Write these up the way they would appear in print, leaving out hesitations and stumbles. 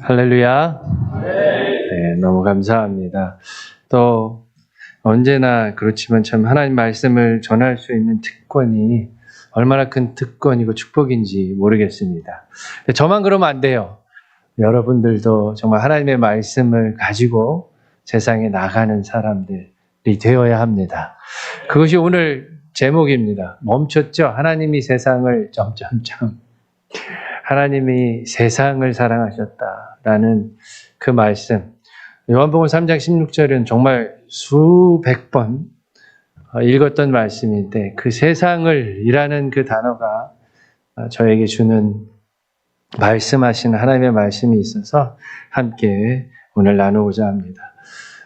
할렐루야. 네, 너무 감사합니다. 또 언제나 그렇지만 참 하나님 말씀을 전할 수 있는 특권이 얼마나 큰 특권이고 축복인지 모르겠습니다. 저만 그러면 안 돼요. 여러분들도 정말 하나님의 말씀을 가지고 세상에 나가는 사람들이 되어야 합니다. 그것이 오늘 제목입니다. 멈췄죠? 하나님이 세상을 하나님이 세상을 사랑하셨다라는 그 말씀. 요한복음 3장 16절은 정말 수백 번 읽었던 말씀인데 그 세상을 이라는 그 단어가 저에게 주는 말씀하시는 하나님의 말씀이 있어서 함께 오늘 나누고자 합니다.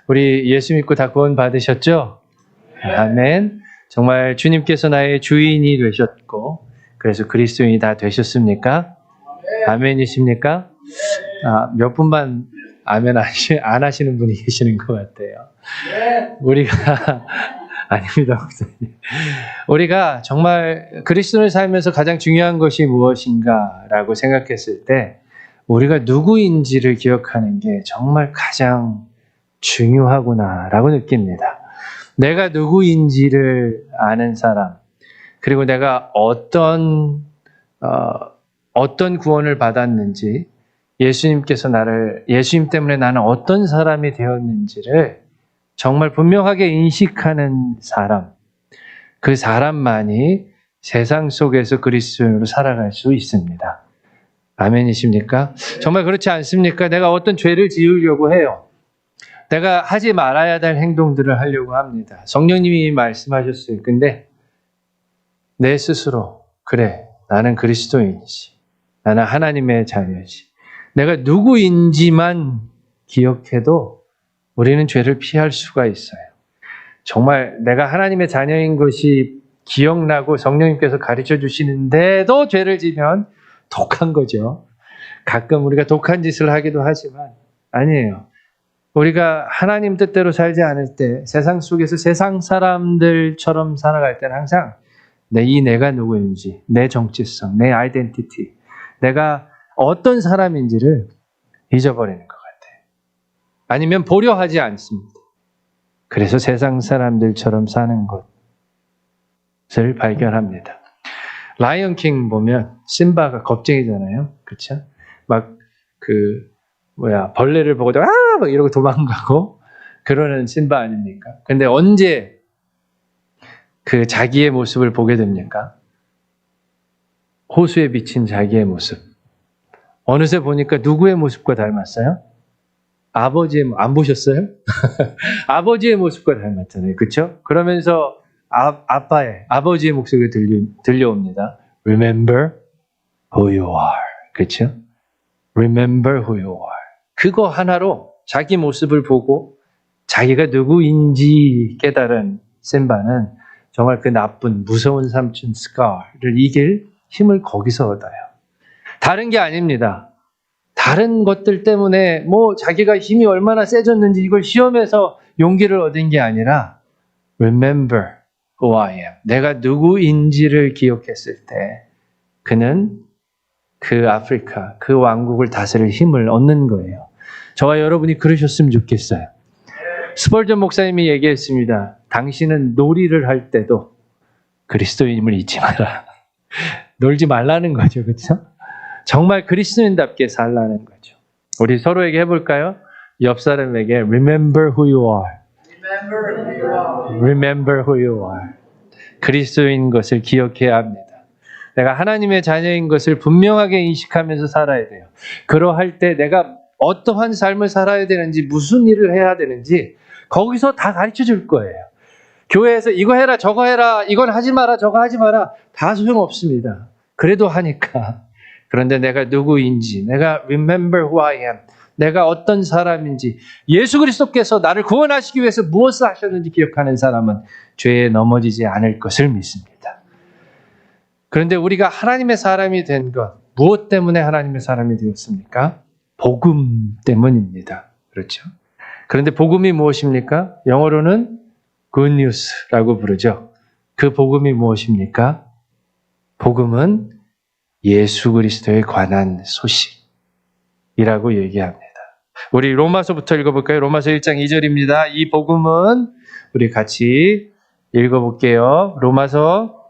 우리 예수 믿고 다 구원 받으셨죠? 아멘. 정말 주님께서 나의 주인이 되셨고 그래서 그리스도인이 다 되셨습니까? 아멘이십니까? 몇 분만 아멘 안 하시는 분이 계시는 것 같아요. 우리가 아닙니다, 목사님. 우리가 정말 그리스도를 살면서 가장 중요한 것이 무엇인가라고 생각했을 때 우리가 누구인지를 기억하는 게 정말 가장 중요하구나라고 느낍니다. 내가 누구인지를 아는 사람, 그리고 내가 어떤 구원을 받았는지, 예수님 때문에 나는 어떤 사람이 되었는지를 정말 분명하게 인식하는 사람, 그 사람만이 세상 속에서 그리스도인으로 살아갈 수 있습니다. 아멘이십니까? 정말 그렇지 않습니까? 내가 어떤 죄를 지으려고 해요. 내가 하지 말아야 될 행동들을 하려고 합니다. 성령님이 말씀하셨어요. 근데 내 스스로 그래, 나는 그리스도인이지. 나는 하나님의 자녀이지. 내가 누구인지만 기억해도 우리는 죄를 피할 수가 있어요. 정말 내가 하나님의 자녀인 것이 기억나고 성령님께서 가르쳐 주시는데도 죄를 지면 독한 거죠. 가끔 우리가 독한 짓을 하기도 하지만 아니에요. 우리가 하나님 뜻대로 살지 않을 때 세상 속에서 세상 사람들처럼 살아갈 때는 항상 내가 누구인지, 내 정체성, 내 아이덴티티, 내가 어떤 사람인지를 잊어버리는 것 같아요. 아니면 보려 하지 않습니다. 그래서 세상 사람들처럼 사는 것을 발견합니다. 라이언 킹 보면 심바가 겁쟁이잖아요. 그렇죠? 막 벌레를 보고 막 이러고 도망가고 그러는 심바 아닙니까? 근데 언제 그 자기의 모습을 보게 됩니까? 호수에 비친 자기의 모습. 어느새 보니까 누구의 모습과 닮았어요? 안 보셨어요? 아버지의 모습과 닮았잖아요. 그렇죠? 그러면서 아버지의 목소리가 들려옵니다. Remember who you are. 그렇죠? Remember who you are. 그거 하나로 자기 모습을 보고 자기가 누구인지 깨달은 심바는 정말 그 나쁜 무서운 삼촌 스카를 이길 힘을 거기서 얻어요. 다른 게 아닙니다. 다른 것들 때문에 자기가 힘이 얼마나 세졌는지 이걸 시험해서 용기를 얻은 게 아니라 Remember who I am. 내가 누구인지를 기억했을 때 그는 그 아프리카, 그 왕국을 다스릴 힘을 얻는 거예요. 저와 여러분이 그러셨으면 좋겠어요. 스펄전 목사님이 얘기했습니다. 당신은 놀이를 할 때도 그리스도인임을 잊지 마라. 놀지 말라는 거죠. 그렇죠? 정말 그리스도인답게 살라는 거죠. 우리 서로에게 해볼까요? 옆 사람에게 Remember who you are. Remember who you are. 그리스도인 것을 기억해야 합니다. 내가 하나님의 자녀인 것을 분명하게 인식하면서 살아야 돼요. 그러할 때 내가 어떠한 삶을 살아야 되는지, 무슨 일을 해야 되는지 거기서 다 가르쳐 줄 거예요. 교회에서 이거 해라, 저거 해라, 이건 하지 마라, 저거 하지 마라 다 소용없습니다. 그래도 하니까. 그런데 내가 누구인지, 내가 remember who I am, 내가 어떤 사람인지, 예수 그리스도께서 나를 구원하시기 위해서 무엇을 하셨는지 기억하는 사람은 죄에 넘어지지 않을 것을 믿습니다. 그런데 우리가 하나님의 사람이 된 것, 무엇 때문에 하나님의 사람이 되었습니까? 복음 때문입니다. 그렇죠? 그런데 복음이 무엇입니까? 영어로는 good news라고 부르죠. 그 복음이 무엇입니까? 복음은 예수 그리스도에 관한 소식. 이라고 얘기합니다. 우리 로마서부터 읽어볼까요? 로마서 1장 2절입니다. 이 복음은 우리 같이 읽어볼게요. 로마서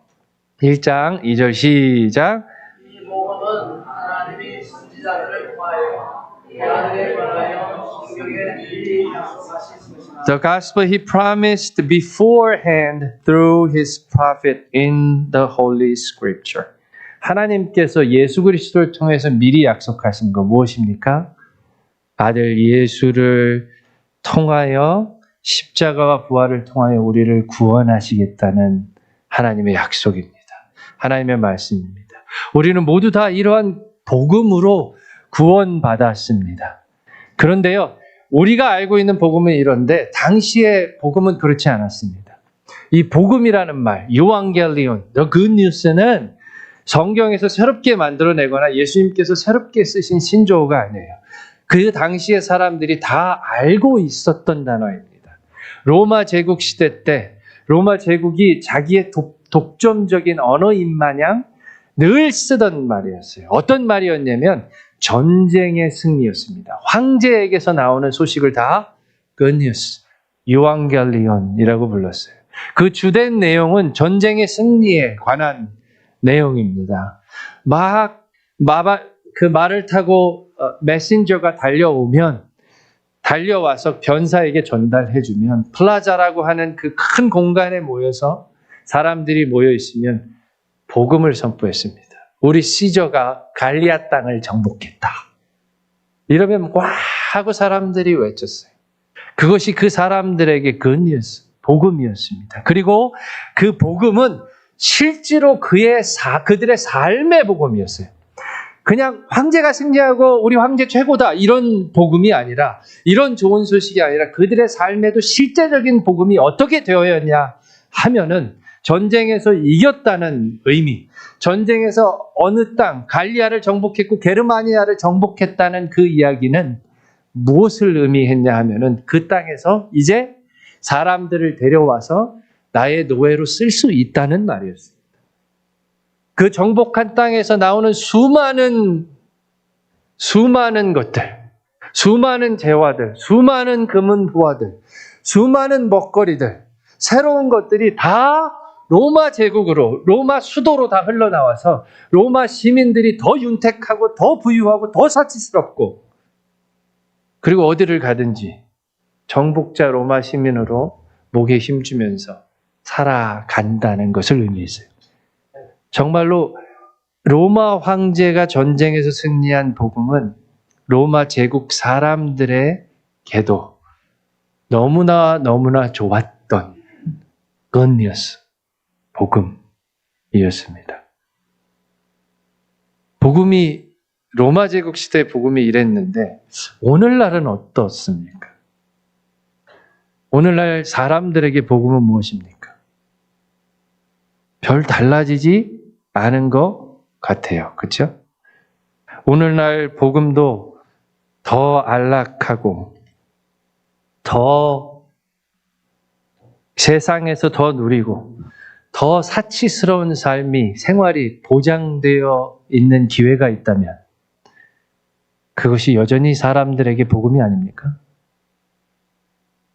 1장 2절 시작. 이 복음은 하나님이 선지자들을 통하여 이 아들에 관하여 성경에 미리 약속하신 것이나 The gospel he promised beforehand through his prophet in the Holy Scripture. 하나님께서 예수 그리스도를 통해서 미리 약속하신 거 무엇입니까? 아들 예수를 통하여 십자가와 부활을 통하여 우리를 구원하시겠다는 하나님의 약속입니다. 하나님의 말씀입니다. 우리는 모두 다 이러한 복음으로 구원받았습니다. 그런데요, 우리가 알고 있는 복음은 이런데 당시의 복음은 그렇지 않았습니다. 이 복음이라는 말, 요한겔리온, the good news는 성경에서 새롭게 만들어내거나 예수님께서 새롭게 쓰신 신조어가 아니에요. 그 당시의 사람들이 다 알고 있었던 단어입니다. 로마 제국 시대 때 로마 제국이 자기의 독점적인 언어인 마냥 늘 쓰던 말이었어요. 어떤 말이었냐면 전쟁의 승리였습니다. 황제에게서 나오는 소식을 다 good news, 요한겔리온이라고 불렀어요. 그 주된 내용은 전쟁의 승리에 관한 내용입니다. 그 말을 타고 메신저가 달려와서 변사에게 전달해주면 플라자라고 하는 그 큰 공간에 모여서 사람들이 모여 있으면 복음을 선포했습니다. 우리 시저가 갈리아 땅을 정복했다. 이러면 와 하고 사람들이 외쳤어요. 그것이 그 사람들에게 복음이었습니다. 그리고 그 복음은 실제로 그들의 삶의 복음이었어요. 그냥 황제가 승리하고 우리 황제 최고다 이런 복음이 아니라, 이런 좋은 소식이 아니라 그들의 삶에도 실제적인 복음이 어떻게 되어야냐 하면은 전쟁에서 이겼다는 의미, 전쟁에서 어느 땅 갈리아를 정복했고 게르마니아를 정복했다는 그 이야기는 무엇을 의미했냐 하면은 그 땅에서 이제 사람들을 데려와서 나의 노예로 쓸 수 있다는 말이었습니다. 그 정복한 땅에서 나오는 수많은 것들, 수많은 재화들, 수많은 금은 부화들, 수많은 먹거리들, 새로운 것들이 다 로마 제국으로, 로마 수도로 다 흘러나와서 로마 시민들이 더 윤택하고 더 부유하고 더 사치스럽고, 그리고 어디를 가든지 정복자 로마 시민으로 목에 힘주면서 살아간다는 것을 의미했어요. 정말로 로마 황제가 전쟁에서 승리한 복음은 로마 제국 사람들에게도 너무나 좋았던 건니어스 복음이었습니다. 복음이 로마 제국 시대의 복음이 이랬는데 오늘날은 어떻습니까? 오늘날 사람들에게 복음은 무엇입니까? 별 달라지지 않은 것 같아요. 그렇죠? 오늘날 복음도 더 안락하고 더 세상에서 더 누리고 더 사치스러운 생활이 보장되어 있는 기회가 있다면 그것이 여전히 사람들에게 복음이 아닙니까?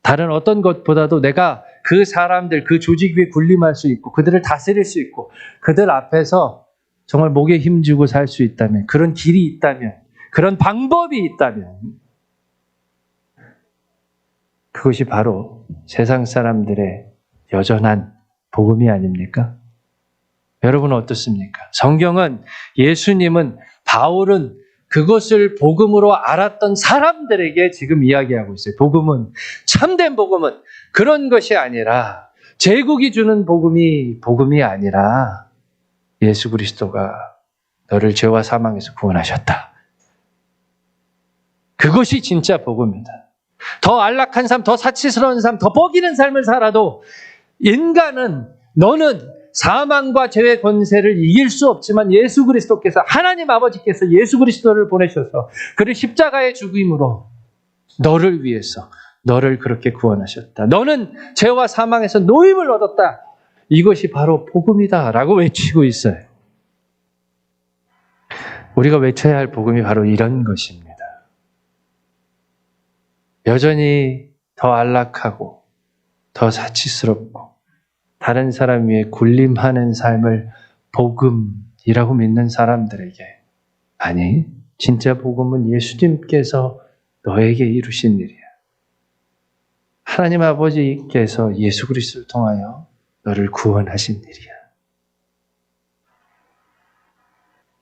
다른 어떤 것보다도 내가 그 사람들, 그 조직 위에 군림할 수 있고 그들을 다스릴 수 있고 그들 앞에서 정말 목에 힘주고 살 수 있다면, 그런 길이 있다면, 그런 방법이 있다면 그것이 바로 세상 사람들의 여전한 복음이 아닙니까? 여러분은 어떻습니까? 성경은, 예수님은, 바울은 그것을 복음으로 알았던 사람들에게 지금 이야기하고 있어요. 참된 복음은 그런 것이 아니라, 제국이 주는 복음이 아니라 예수 그리스도가 너를 죄와 사망에서 구원하셨다. 그것이 진짜 복음이다. 더 안락한 삶, 더 사치스러운 삶, 더 뻐기는 삶을 살아도 너는 사망과 죄의 권세를 이길 수 없지만 예수 그리스도께서, 하나님 아버지께서 예수 그리스도를 보내셔서 그를 십자가의 죽임으로 너를 위해서 너를 그렇게 구원하셨다. 너는 죄와 사망에서 노임을 얻었다. 이것이 바로 복음이다 라고 외치고 있어요. 우리가 외쳐야 할 복음이 바로 이런 것입니다. 여전히 더 안락하고 더 사치스럽고 다른 사람 위에 군림하는 삶을 복음이라고 믿는 사람들에게, 아니, 진짜 복음은 예수님께서 너에게 이루신 일이야. 하나님 아버지께서 예수 그리스도를 통하여 너를 구원하신 일이야.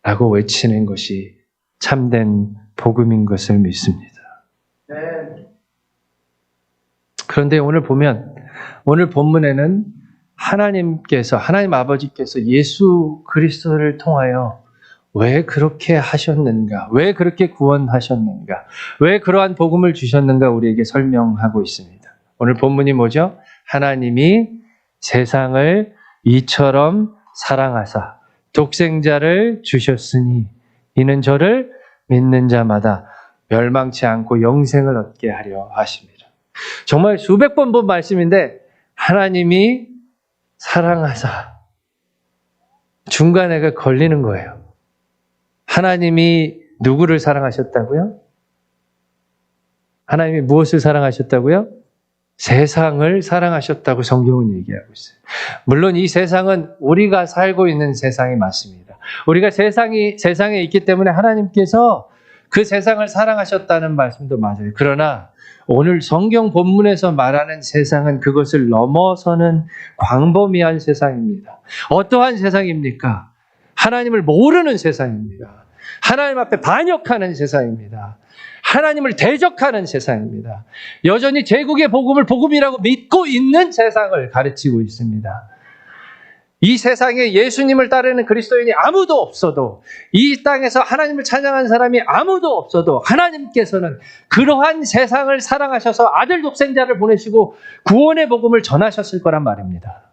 라고 외치는 것이 참된 복음인 것을 믿습니다. 네. 그런데 오늘 보면, 오늘 본문에는 하나님 아버지께서 예수 그리스도를 통하여 왜 그렇게 하셨는가? 왜 그렇게 구원하셨는가? 왜 그러한 복음을 주셨는가? 우리에게 설명하고 있습니다. 오늘 본문이 뭐죠? 하나님이 세상을 이처럼 사랑하사 독생자를 주셨으니 이는 저를 믿는 자마다 멸망치 않고 영생을 얻게 하려 하십니다. 정말 수백 번 본 말씀인데 하나님이 사랑하사, 중간에가 걸리는 거예요. 하나님이 누구를 사랑하셨다고요? 하나님이 무엇을 사랑하셨다고요? 세상을 사랑하셨다고 성경은 얘기하고 있어요. 물론 이 세상은 우리가 살고 있는 세상이 맞습니다. 우리가 세상에 있기 때문에 하나님께서 그 세상을 사랑하셨다는 말씀도 맞아요. 그러나 오늘 성경 본문에서 말하는 세상은 그것을 넘어서는 광범위한 세상입니다. 어떠한 세상입니까? 하나님을 모르는 세상입니다. 하나님 앞에 반역하는 세상입니다. 하나님을 대적하는 세상입니다. 여전히 제국의 복음을 복음이라고 믿고 있는 세상을 가르치고 있습니다. 이 세상에 예수님을 따르는 그리스도인이 아무도 없어도, 이 땅에서 하나님을 찬양하는 사람이 아무도 없어도 하나님께서는 그러한 세상을 사랑하셔서 아들 독생자를 보내시고 구원의 복음을 전하셨을 거란 말입니다.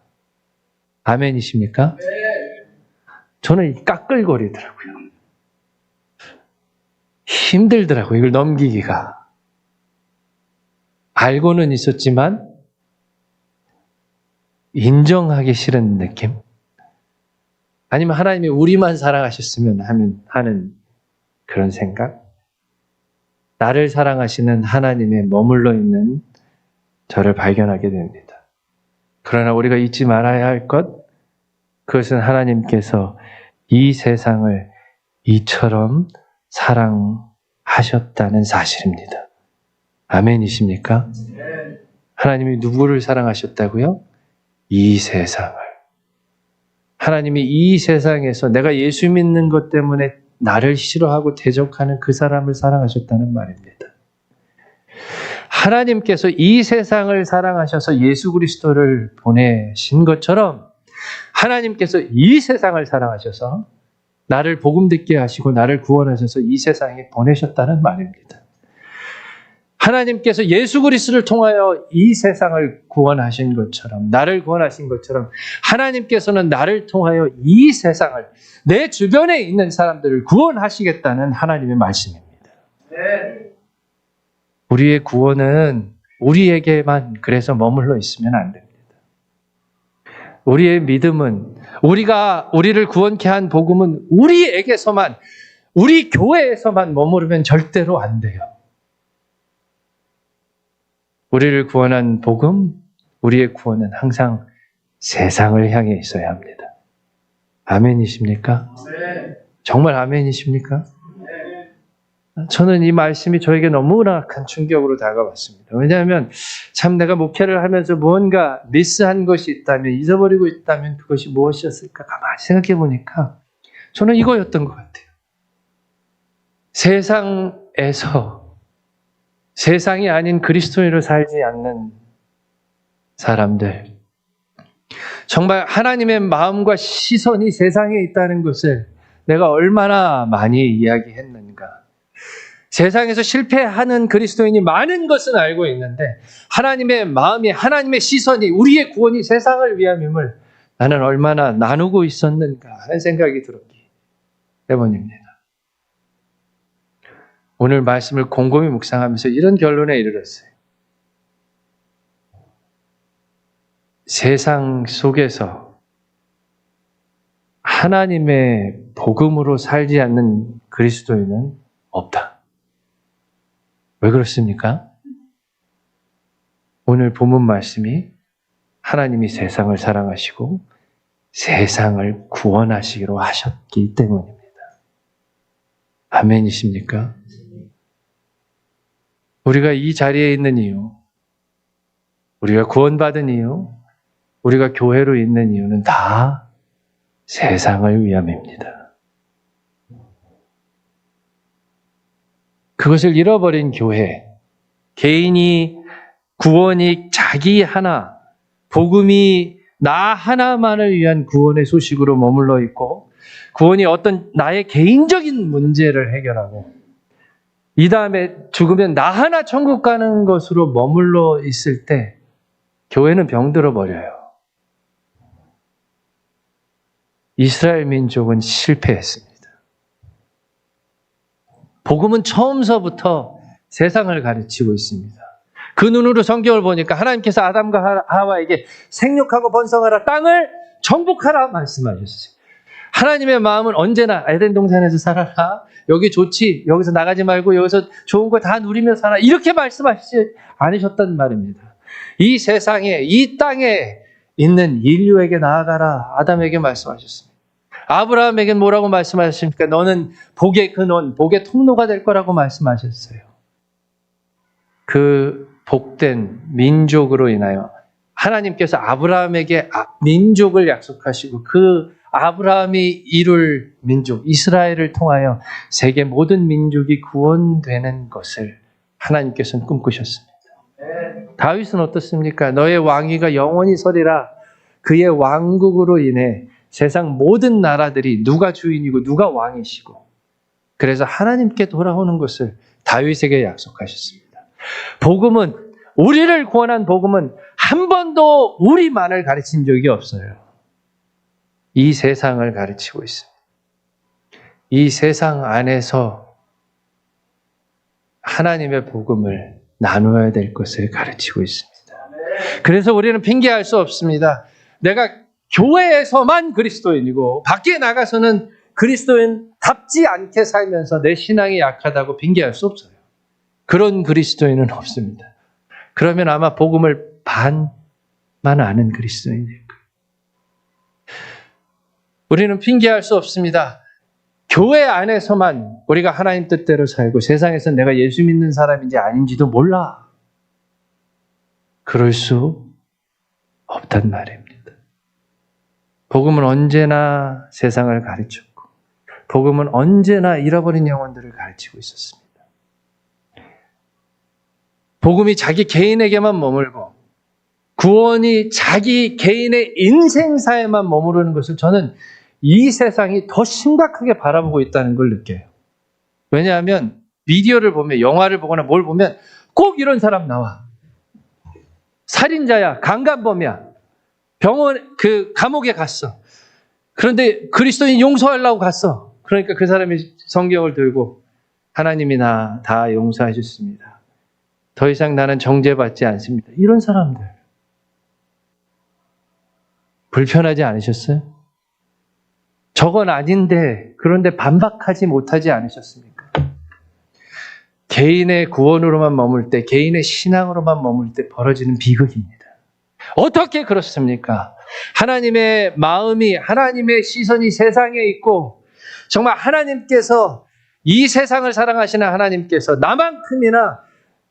아멘이십니까? 네. 저는 까끌거리더라고요. 힘들더라고요. 이걸 넘기기가. 알고는 있었지만 인정하기 싫은 느낌? 아니면 하나님이 우리만 사랑하셨으면 하는 그런 생각? 나를 사랑하시는 하나님의 머물러 있는 저를 발견하게 됩니다. 그러나 우리가 잊지 말아야 할 것, 그것은 하나님께서 이 세상을 이처럼 사랑하셨다는 사실입니다. 아멘이십니까? 네. 하나님이 누구를 사랑하셨다고요? 이 세상을. 하나님이 이 세상에서 내가 예수 믿는 것 때문에 나를 싫어하고 대적하는 그 사람을 사랑하셨다는 말입니다. 하나님께서 이 세상을 사랑하셔서 예수 그리스도를 보내신 것처럼 하나님께서 이 세상을 사랑하셔서 나를 복음 듣게 하시고 나를 구원하셔서 이 세상에 보내셨다는 말입니다. 하나님께서 예수 그리스도를 통하여 이 세상을 구원하신 것처럼, 나를 구원하신 것처럼 하나님께서는 나를 통하여 이 세상을, 내 주변에 있는 사람들을 구원하시겠다는 하나님의 말씀입니다. 네. 우리의 구원은 우리에게만 그래서 머물러 있으면 안 됩니다. 우리의 믿음은, 우리를 구원케 한 복음은 우리에게서만, 우리 교회에서만 머무르면 절대로 안 돼요. 우리를 구원한 복음, 우리의 구원은 항상 세상을 향해 있어야 합니다. 아멘이십니까? 네. 정말 아멘이십니까? 네. 저는 이 말씀이 저에게 너무나 큰 충격으로 다가왔습니다. 왜냐하면 참 내가 목회를 하면서 무언가 미스한 것이 있다면, 잊어버리고 있다면 그것이 무엇이었을까 가만히 생각해 보니까 저는 이거였던 것 같아요. 세상이 아닌 그리스도인으로 살지 않는 사람들, 정말 하나님의 마음과 시선이 세상에 있다는 것을 내가 얼마나 많이 이야기했는가. 세상에서 실패하는 그리스도인이 많은 것은 알고 있는데 하나님의 마음이, 하나님의 시선이, 우리의 구원이 세상을 위함임을 나는 얼마나 나누고 있었는가 하는 생각이 들었기 때문입니다. 오늘 말씀을 곰곰이 묵상하면서 이런 결론에 이르렀어요. 세상 속에서 하나님의 복음으로 살지 않는 그리스도인은 없다. 왜 그렇습니까? 오늘 본문 말씀이 하나님이 세상을 사랑하시고 세상을 구원하시기로 하셨기 때문입니다. 아멘이십니까? 우리가 이 자리에 있는 이유, 우리가 구원받은 이유, 우리가 교회로 있는 이유는 다 세상을 위함입니다. 그것을 잃어버린 교회, 개인이 구원이 자기 하나, 복음이 나 하나만을 위한 구원의 소식으로 머물러 있고, 구원이 어떤 나의 개인적인 문제를 해결하고, 이 다음에 죽으면 나 하나 천국 가는 것으로 머물러 있을 때 교회는 병들어 버려요. 이스라엘 민족은 실패했습니다. 복음은 처음서부터 세상을 가르치고 있습니다. 그 눈으로 성경을 보니까 하나님께서 아담과 하와에게 생육하고 번성하라, 땅을 정복하라 말씀하셨어요. 하나님의 마음은 언제나 에덴 동산에서 살아라, 여기 좋지, 여기서 나가지 말고 여기서 좋은 거 다 누리며 살아, 이렇게 말씀하시지 않으셨단 말입니다. 이 세상에, 이 땅에 있는 인류에게 나아가라 아담에게 말씀하셨습니다. 아브라함에게 뭐라고 말씀하셨습니까? 너는 복의 근원, 복의 통로가 될 거라고 말씀하셨어요. 그 복된 민족으로 인하여 하나님께서 아브라함에게 민족을 약속하시고 그 아브라함이 이룰 민족 이스라엘을 통하여 세계 모든 민족이 구원되는 것을 하나님께서는 꿈꾸셨습니다. 다윗은 어떻습니까? 너의 왕위가 영원히 서리라. 그의 왕국으로 인해 세상 모든 나라들이 누가 주인이고 누가 왕이시고, 그래서 하나님께 돌아오는 것을 다윗에게 약속하셨습니다. 복음은, 우리를 구원한 복음은 한 번도 우리만을 가르친 적이 없어요. 이 세상을 가르치고 있습니다. 이 세상 안에서 하나님의 복음을 나누어야 될 것을 가르치고 있습니다. 그래서 우리는 핑계할 수 없습니다. 내가 교회에서만 그리스도인이고 밖에 나가서는 그리스도인답지 않게 살면서 내 신앙이 약하다고 핑계할 수 없어요. 그런 그리스도인은 없습니다. 그러면 아마 복음을 반만 아는 그리스도인일 거예요. 우리는 핑계할 수 없습니다. 교회 안에서만 우리가 하나님 뜻대로 살고 세상에서 내가 예수 믿는 사람인지 아닌지도 몰라. 그럴 수 없단 말입니다. 복음은 언제나 세상을 가르쳤고, 복음은 언제나 잃어버린 영혼들을 가르치고 있었습니다. 복음이 자기 개인에게만 머물고 구원이 자기 개인의 인생사에만 머무르는 것을 저는 이 세상이 더 심각하게 바라보고 있다는 걸 느껴요. 왜냐하면 미디어를 보면, 영화를 보거나 뭘 보면 꼭 이런 사람 나와. 살인자야, 강간범이야. 감옥에 갔어. 그런데 그리스도인 용서하려고 갔어. 그러니까 그 사람이 성경을 들고 하나님이 나 다 용서해 줬습니다. 더 이상 나는 정죄받지 않습니다. 이런 사람들. 불편하지 않으셨어요? 저건 아닌데, 그런데 반박하지 못하지 않으셨습니까? 개인의 구원으로만 머물 때, 개인의 신앙으로만 머물 때 벌어지는 비극입니다. 어떻게 그렇습니까? 하나님의 마음이, 하나님의 시선이 세상에 있고, 정말 하나님께서, 이 세상을 사랑하시는 하나님께서 나만큼이나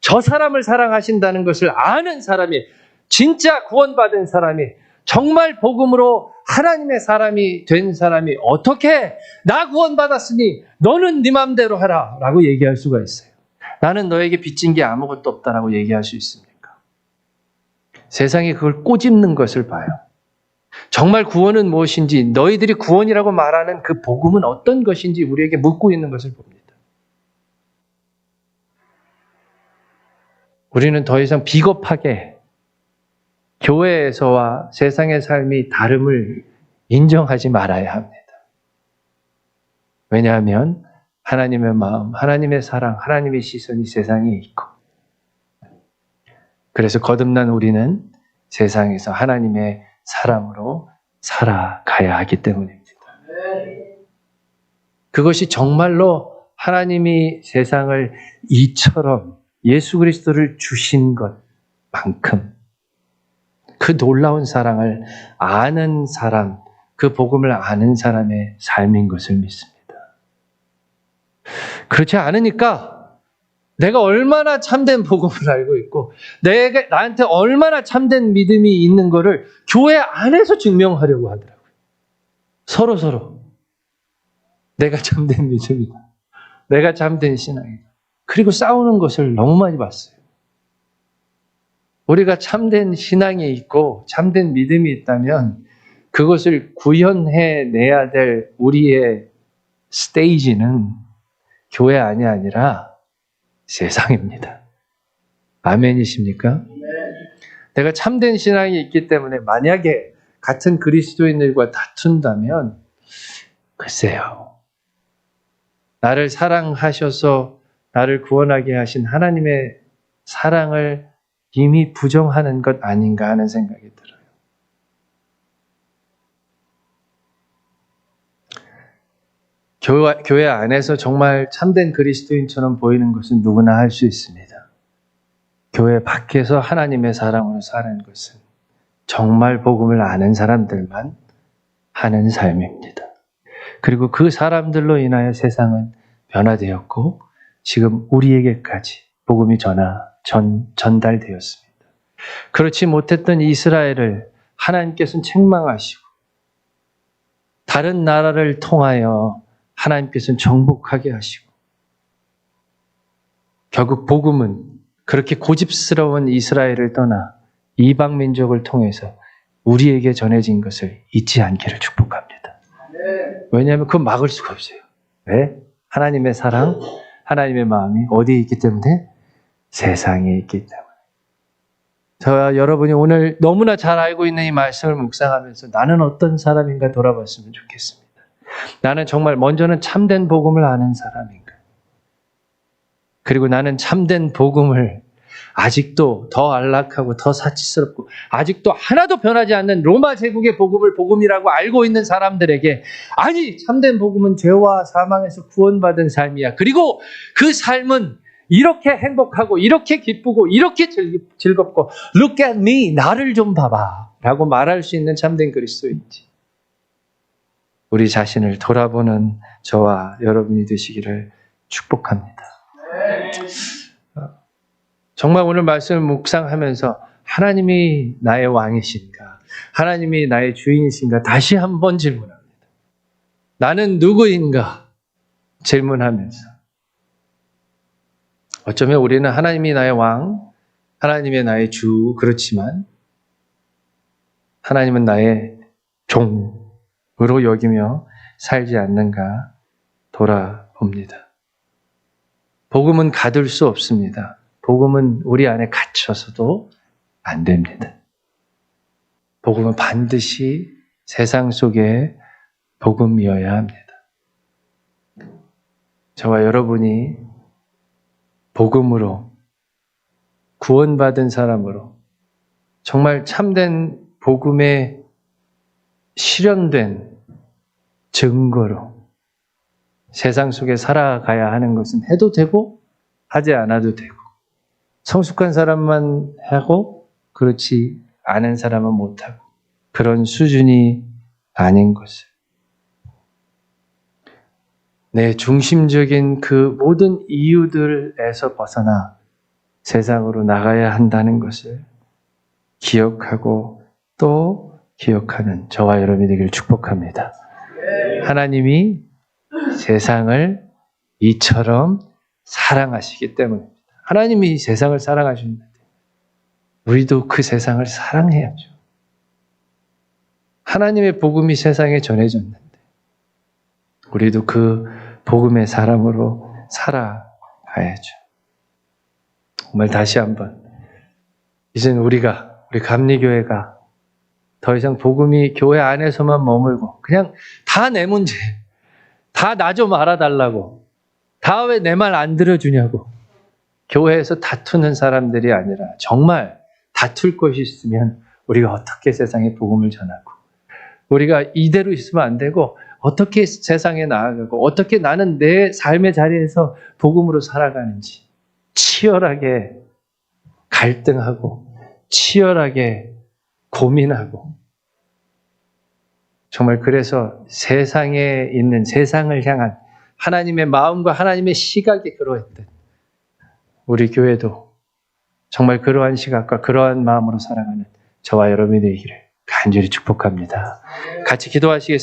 저 사람을 사랑하신다는 것을 아는 사람이, 진짜 구원받은 사람이, 정말 복음으로 하나님의 사람이 된 사람이 어떻게 나 구원받았으니 너는 네 맘대로 하라 라고 얘기할 수가 있어요. 나는 너에게 빚진 게 아무것도 없다라고 얘기할 수 있습니까? 세상이 그걸 꼬집는 것을 봐요. 정말 구원은 무엇인지, 너희들이 구원이라고 말하는 그 복음은 어떤 것인지 우리에게 묻고 있는 것을 봅니다. 우리는 더 이상 비겁하게 교회에서와 세상의 삶이 다름을 인정하지 말아야 합니다. 왜냐하면 하나님의 마음, 하나님의 사랑, 하나님의 시선이 세상에 있고, 그래서 거듭난 우리는 세상에서 하나님의 사람으로 살아가야 하기 때문입니다. 그것이 정말로 하나님이 세상을 이처럼 예수 그리스도를 주신 것, 만큼 그 놀라운 사랑을 아는 사람, 그 복음을 아는 사람의 삶인 것을 믿습니다. 그렇지 않으니까 내가 얼마나 참된 복음을 알고 있고 내가 나한테 얼마나 참된 믿음이 있는 거를 교회 안에서 증명하려고 하더라고요. 서로 내가 참된 믿음이다. 내가 참된 신앙이다. 그리고 싸우는 것을 너무 많이 봤어요. 우리가 참된 신앙이 있고 참된 믿음이 있다면 그것을 구현해내야 될 우리의 스테이지는 교회 안이 아니라 세상입니다. 아멘이십니까? 내가 참된 신앙이 있기 때문에 만약에 같은 그리스도인들과 다툰다면 글쎄요. 나를 사랑하셔서 나를 구원하게 하신 하나님의 사랑을 이미 부정하는 것 아닌가 하는 생각이 들어요. 교회 안에서 정말 참된 그리스도인처럼 보이는 것은 누구나 할 수 있습니다. 교회 밖에서 하나님의 사랑으로 사는 것은 정말 복음을 아는 사람들만 하는 삶입니다. 그리고 그 사람들로 인하여 세상은 변화되었고 지금 우리에게까지 복음이 전달되었습니다. 그렇지 못했던 이스라엘을 하나님께서는 책망하시고 다른 나라를 통하여 하나님께서는 정복하게 하시고 결국 복음은 그렇게 고집스러운 이스라엘을 떠나 이방 민족을 통해서 우리에게 전해진 것을 잊지 않기를 축복합니다. 왜냐하면 그건 막을 수가 없어요. 왜? 하나님의 사랑, 하나님의 마음이 어디에 있기 때문에? 세상에 있기 때문에. 저와 여러분이 오늘 너무나 잘 알고 있는 이 말씀을 묵상하면서 나는 어떤 사람인가 돌아봤으면 좋겠습니다. 나는 정말 먼저는 참된 복음을 아는 사람인가? 그리고 나는 참된 복음을 아직도 더 안락하고 더 사치스럽고 아직도 하나도 변하지 않는 로마 제국의 복음을 복음이라고 알고 있는 사람들에게 아니 참된 복음은 죄와 사망에서 구원받은 삶이야. 그리고 그 삶은 이렇게 행복하고 이렇게 기쁘고 이렇게 즐겁고 Look at me, 나를 좀 봐봐 라고 말할 수 있는 참된 그리스도인지 우리 자신을 돌아보는 저와 여러분이 되시기를 축복합니다. 정말 오늘 말씀을 묵상하면서 하나님이 나의 왕이신가? 하나님이 나의 주인이신가? 다시 한번 질문합니다. 나는 누구인가? 질문하면서 어쩌면 우리는 하나님이 나의 왕, 하나님이 나의 주 그렇지만 하나님은 나의 종으로 여기며 살지 않는가 돌아봅니다. 복음은 가둘 수 없습니다. 복음은 우리 안에 갇혀서도 안 됩니다. 복음은 반드시 세상 속에 복음이어야 합니다. 저와 여러분이 복음으로 구원받은 사람으로 정말 참된 복음에 실현된 증거로 세상 속에 살아가야 하는 것은 해도 되고 하지 않아도 되고 성숙한 사람만 하고 그렇지 않은 사람은 못하고 그런 수준이 아닌 것을 내 중심적인 그 모든 이유들에서 벗어나 세상으로 나가야 한다는 것을 기억하고 또 기억하는 저와 여러분이 되기를 축복합니다. 하나님이 세상을 이처럼 사랑하시기 때문입니다. 하나님이 세상을 사랑하시는데 우리도 그 세상을 사랑해야죠. 하나님의 복음이 세상에 전해졌는데 우리도 그 복음의 사람으로 살아가야죠. 정말 다시 한번 이제는 우리 감리교회가 더 이상 복음이 교회 안에서만 머물고 그냥 다 내 문제, 다 나 좀 알아달라고, 다 왜 내 말 안 들어주냐고 교회에서 다투는 사람들이 아니라 정말 다툴 것이 있으면 우리가 어떻게 세상에 복음을 전하고 우리가 이대로 있으면 안 되고 어떻게 세상에 나아가고 어떻게 나는 내 삶의 자리에서 복음으로 살아가는지 치열하게 갈등하고 치열하게 고민하고 정말 그래서 세상에 있는 세상을 향한 하나님의 마음과 하나님의 시각이 그러했던 우리 교회도 정말 그러한 시각과 그러한 마음으로 살아가는 저와 여러분이 되기를 간절히 축복합니다. 같이 기도하시겠습니다.